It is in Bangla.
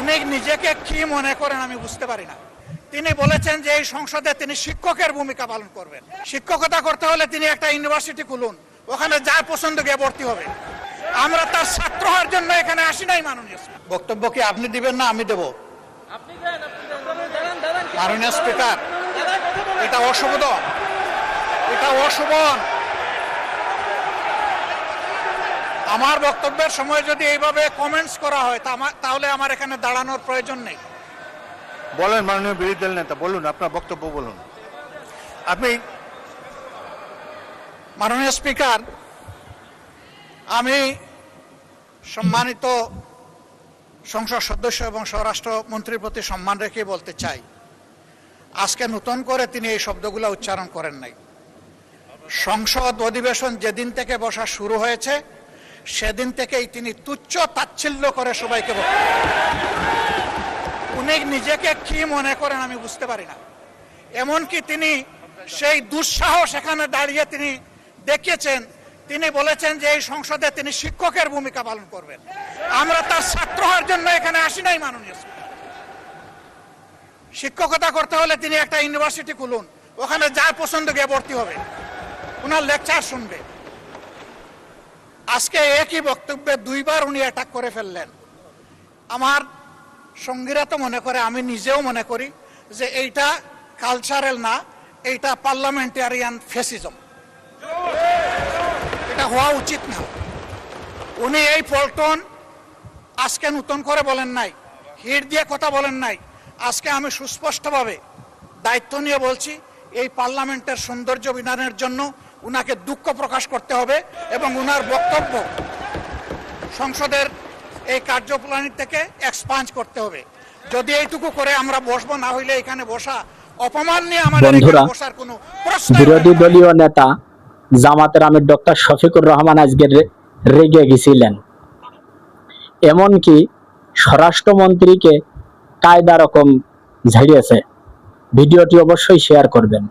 উনি নিজেকে কি মনে করেন আমি বুঝতে পারি না। তিনি বলেছেন যে এই সংসদে তিনি শিক্ষকের ভূমিকা পালন করবেন। শিক্ষকতা করতে হলে তিনি একটা ইউনিভার্সিটি খুলুন, ওখানে যার পছন্দ গিয়ে ভর্তি হবে। আমরা তার ছাত্র হওয়ার জন্য এখানে আসি নাই। মাননীয় বক্তব্য কি আপনি দিবেন না আমি দেব? মাননীয় স্পিকার, এটা অশোভন, এটা অশোভন। আমার বক্তব্যের সময় যদি এইভাবে কমেন্টস করা হয় তাহলে আমার এখানে দাঁড়ানোর প্রয়োজন নেই। বলেন মাননীয় বিরোধী দল নেতা, বলুন আপনার বক্তব্য বলুন। আপনি মাননীয় স্পিকার, আমি সম্মানিত সংসদ সদস্য এবং স্বরাষ্ট্র মন্ত্রীর প্রতি সম্মান রেখে বলতে চাই, আজকে নতুন করে তিনি এই শব্দগুলো উচ্চারণ করেন নাই। সংসদ অধিবেশন যেদিন থেকে বসা শুরু হয়েছে সেদিন থেকেই তিনি তুচ্ছ তাচ্ছিল্য করে সবাইকে বক্তব্য। উনি নিজেকে কি মনে করেন আমি বুঝতে পারি না। এমনকি তিনি সেই দুঃসাহস এখানে দাঁড়িয়ে তিনি দেখিয়েছেন, তিনি বলেছেন যে এই সংসদে তিনি শিক্ষকের ভূমিকা পালন করবেন। আমরা তার ছাত্র হওয়ার জন্য এখানে আসি নাই। মাননীয় শিক্ষকতা করতে হলে তিনি একটা ইউনিভার্সিটি খুলুন, ওখানে যার পছন্দ গিয়ে ভর্তি হবে, ওনার লেকচার শুনবে। আজকে একই বক্তব্যে দুইবার উনি অ্যাটাক করে ফেললেন। আমার সঙ্গীরা তো মনে করে, আমি নিজেও মনে করি যে এইটা কালচারাল না, এইটা পার্লামেন্টারিয়ান ফ্যাসিজম। এটা হওয়া উচিত না। উনি এই পল্টন আজকে নতুন করে বলেন নাই, হিট দিয়ে কথা বলেন নাই। আজকে আমি সুস্পষ্টভাবে দায়িত্ব নিয়ে বলছি, এই পার্লামেন্টের সৌন্দর্য বিধানের জন্য উনাকে দুঃখ প্রকাশ করতে হবে এবং উনার বক্তব্য সংসদের এই কার্যপ্রণালী থেকে এক্সপাঞ্জ করতে হবে। যদি এইটুকু করে আমরা বসবো, না হইলে এখানে বসা অপমান নিয়ে আমাদের বসার কোনো প্রশ্ন। বিরোধী দলীয় নেতা জামাতের আমির ডক্টর শফিকুর রহমান আজকে রেগে গেছিলেন, এমনকি স্বরাষ্ট্রমন্ত্রীকে কায়দা রকম ঝাড়িয়েছে। ভিডিওটি অবশ্যই শেয়ার করবেন।